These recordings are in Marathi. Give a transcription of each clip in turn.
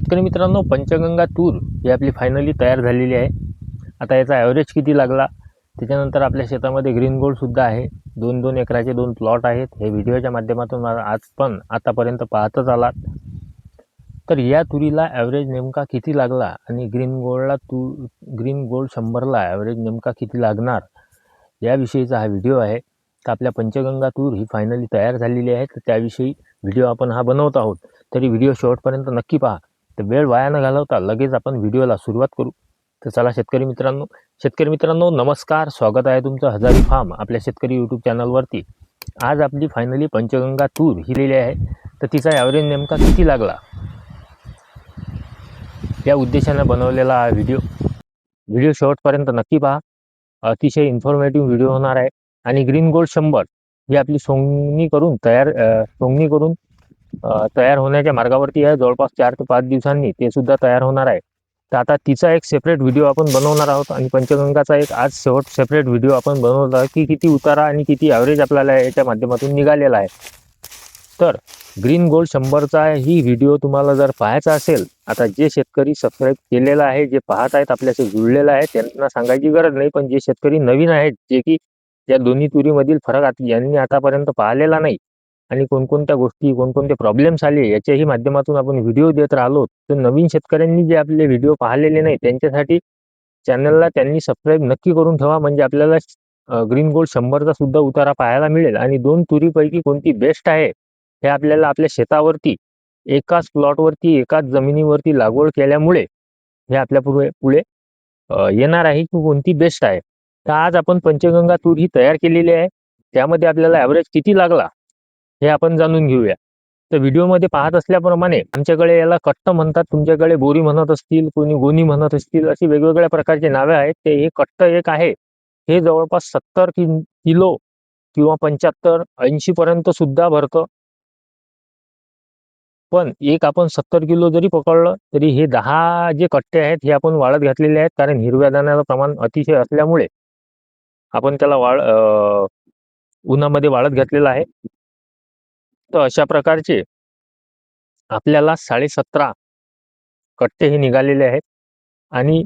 शेतकरी मित्रांनो, पंचगंगा तूर ही आपली फायनली तयार झालेली आहे. आता याचा ॲव्हरेज किती लागला, त्याच्यानंतर आपल्या शेतामध्ये ग्रीन गोल्डसुद्धा आहे. 2-2 एकराचे 2 प्लॉट आहेत. हे व्हिडिओच्या माध्यमातून आज पण आतापर्यंत पाहतच आलात. तर या तुरीला ॲव्हरेज नेमका किती लागला आणि ग्रीन गोल्ड 100ला ॲव्हरेज नेमका किती लागणार, याविषयीचा हा व्हिडिओ आहे. तर आपल्या पंचगंगा तूर ही फायनली तयार झालेली आहे, तर त्याविषयी व्हिडिओ आपण हा बनवत आहोत. तरी व्हिडिओ शेवटपर्यंत नक्की पहा. तर वेळ वाया न घालवता लगेच आपण व्हिडिओला सुरुवात करू. तर चला शेतकरी मित्रांनो नमस्कार, स्वागत आहे तुमचं हजारी फार्म आपल्या शेतकरी यूट्यूब चॅनलवरती. आज आपली फायनली पंचगंगा तूर ही लिहिली आहे, तर तिचा ॲव्हरेज नेमका किती लागला या उद्देशानं बनवलेला हा व्हिडिओ शेवटपर्यंत नक्की पहा. अतिशय इन्फॉर्मेटिव्ह व्हिडिओ होणार आहे. आणि ग्रीन गोल्ड 100 ही आपली सोंगणी करून तयार होण्याच्या मार्गावरती आहे. जवळपास 4 ते 5 दिवसांनी ते सुद्धा तयार होणार आहे. तर आता तिचा एक सेपरेट व्हिडिओ आपण बनवणार आहोत आणि पंचगंगाचा एक आज सेपरेट व्हिडिओ आपण बनवला की किती उतारा आणि किती ॲव्हरेज आपल्याला याच्या माध्यमातून निघालेला आहे. तर ग्रीन गोल्ड 100चा ही व्हिडिओ तुम्हाला जर पाहायचा असेल, आता जे शेतकरी सबस्क्राईब केलेला आहे, जे पाहत आहेत, आपल्याशी जुळलेला आहे, त्यांना सांगायची गरज नाही. पण जे शेतकरी नवीन आहेत, जे की या दोन्ही तुरीमधील फरक यांनी आतापर्यंत पाहिलेला नाही आणि कोणकोणत्या गोष्टी, कोणकोणते प्रॉब्लेम्स आले याच्याही माध्यमातून आपण व्हिडिओ देत राहिलो, तर नवीन शेतकऱ्यांनी जे आपले व्हिडिओ पाहिलेले नाही त्यांच्यासाठी चॅनलला त्यांनी सबस्क्राईब नक्की करून ठेवा. म्हणजे आपल्याला ग्रीन गोल्ड 100चा सुद्धा उतारा पाहायला मिळेल आणि 2 तुरीपैकी कोणती बेस्ट आहे हे आपल्याला आपल्या शेतावरती एकाच प्लॉटवरती एकाच जमिनीवरती लागवड केल्यामुळे हे आपल्या पुढे येणार आहे की कोणती बेस्ट आहे. तर आज आपण पंचगंगा तूर ही तयार केलेली आहे. त्यामध्ये आपल्याला ॲव्हरेज किती लागला हे आपण जाणून घेऊया. तर व्हिडिओमध्ये पाहत असल्याप्रमाणे आमच्याकडे याला कट्ट म्हणतात, तुमच्याकडे बोरी म्हणत असतील, कोणी गोणी म्हणत असतील, अशी वेगवेगळ्या प्रकारचे नावे आहेत. ते हे कट्ट एक आहे, हे जवळपास 70 किलो किंवा 75-80 पर्यंत सुद्धा भरतं. पण एक आपण 70 किलो जरी पकडलं तरी हे 10 जे कट्टे आहेत हे आपण वाळत घातलेले आहेत, कारण हिरव्या दाण्याचं प्रमाण अतिशय असल्यामुळे आपण त्याला उन्हामध्ये वाळत घातलेलं आहे. तर अशा प्रकारचे आपल्याला 17.5 कट्टे हे निघालेले आहेत. आणि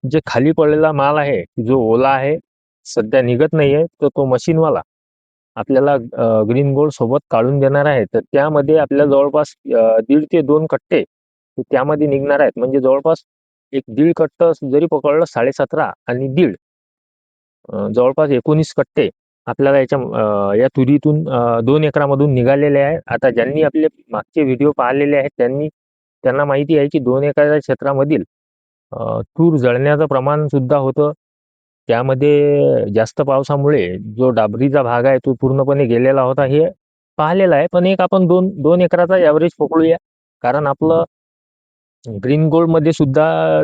जे खाली पडलेला माल आहे, जो ओला आहे, सध्या निघत नाहीये, तर तो मशीनवाला आपल्याला ग्रीन गोल्ड सोबत काढून देणार आहे. तर त्यामध्ये आपल्याला जवळपास 1.5 ते 2 कट्टे त्यामध्ये निघणार आहेत. म्हणजे जवळपास एक 1.5 कट्ट जरी पकडलं 17.5 आणि 1.5 जवळपास 19 कट्टे आपल्याला या तुरीतून 2 एकरामधून निघालेले आहे. आता ज्यांनी आपले मागचे व्हिडिओ पाहिलेले आहेत त्यांना माहिती आहे की 2 एकराच्या क्षेत्रामधील तूर जळण्याचं प्रमाण सुद्धा होतं. त्यामध्ये जास्त पावसामुळे जो डाबरीचा भाग आहे तो पूर्णपणे गेलेला होता, हे पाहिलेलं आहे. पण एक आपण 2 एकराचा ॲव्हरेज पकडूया, कारण आपलं ग्रीन गोल्डमध्ये सुद्धा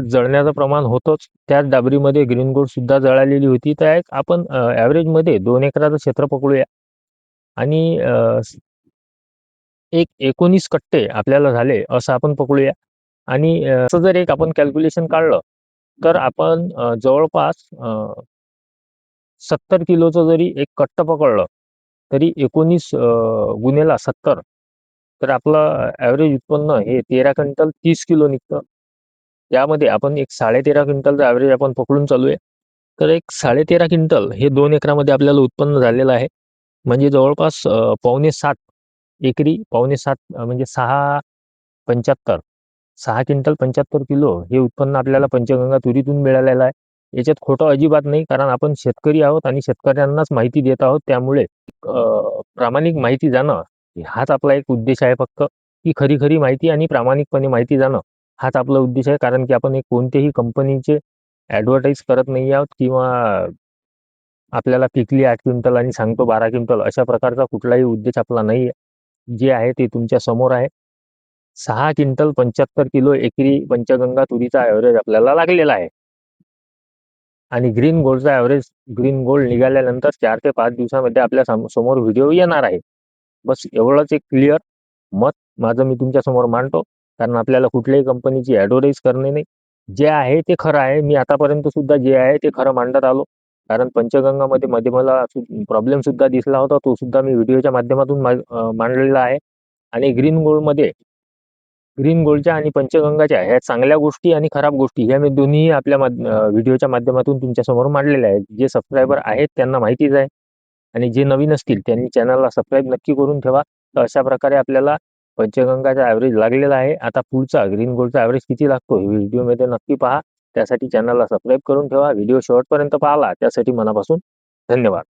जळण्याचं प्रमाण होतंच. त्याच डाबरीमध्ये ग्रीन गोल्ड सुद्धा जळालेली होती. तर एक आपण ॲव्हरेजमध्ये 2 एकराचं क्षेत्र पकडूया आणि एक 19 कट्टे आपल्याला झाले असं आपण पकडूया. आणि असं जर एक आपण कॅल्क्युलेशन काढलं तर आपण जवळपास 70 किलोचं जरी एक कट्ट पकडलं तरी 19 गुणेला 70, तर आपलं ॲव्हरेज उत्पन्न हे 13 क्विंटल 30 किलो निघतं. त्यामध्ये आपण एक 13.5 क्विंटलचं ॲव्हरेज आपण पकडून चालू आहे. तर एक 13.5 क्विंटल हे 2 एकरामध्ये आपल्याला उत्पन्न झालेलं आहे. म्हणजे जवळपास पावणे 7 एकरी, पावणे 7 म्हणजे 6 क्विंटल 75 किलो हे उत्पन्न आपल्याला पंचगंगा तुरीतून मिळालेलं आहे. याच्यात खोटं अजिबात नाही, कारण आपण शेतकरी आहोत आणि शेतकऱ्यांनाच माहिती देत आहोत. त्यामुळे प्रामाणिक माहिती जाणं हाच आपला एक उद्देश आहे फक्त, की खरी माहिती आणि प्रामाणिकपणे माहिती जाणं हाच आपला उद्देश आहे. कारण की आपण एक कोणत्याही कंपनीचे ॲडव्हर्टाईज करत नाही आहोत किंवा आपल्याला पिकली 8 क्विंटल आणि सांगतो 12 क्विंटल, अशा प्रकारचा कुठलाही उद्देश आपला नाही आहे. जे आहे ते तुमच्या समोर आहे. 6 क्विंटल 75 किलो एकरी पंचगंगा तुरीचा ॲव्हरेज आपल्याला लागलेला आहे. आणि ग्रीन गोल्ड निघाल्यानंतर 4 ते 5 दिवसामध्ये आपल्या समोर व्हिडिओ येणार आहे. बस एवढंच एक क्लिअर मत माझं मी तुमच्या समोर मांडतो, कारण आपल्याला कुठल्याही कंपनीची ॲडव्हर्टाईज करणे नाही. जे आहे ते खरं आहे. मी आतापर्यंत सुद्धा जे आहे ते खरं मांडत आलो. कारण पंचगंगामध्ये मध्ये मला प्रॉब्लेम सुद्धा दिसला होता, तो सुद्धा मी व्हिडिओच्या माध्यमातून मांडलेला आहे. आणि ग्रीन गोल्डमध्ये ग्रीन गोल्डच्या आणि पंचगंगाच्या ह्या चांगल्या गोष्टी आणि खराब गोष्टी ह्या मी दोन्ही आपल्या व्हिडिओच्या माध्यमातून तुमच्यासमोर मांडलेल्या आहेत. जे सबस्क्रायबर आहेत त्यांना माहितीच आहे आणि जे नवीन असतील त्यांनी चॅनलला सबस्क्राईब नक्की करून ठेवा. तर अशा प्रकारे आपल्याला पंचगंगाचा ॲव्हरेज लागलेला आहे. आता पुढचा ग्रीन गोल्डचा ॲव्हरेज किती लागतो हे व्हिडिओमध्ये नक्की पहा. त्यासाठी चॅनलला सबस्क्राईब करून ठेवा. व्हिडिओ शेवटपर्यंत पाहिला त्यासाठी मनापासून धन्यवाद.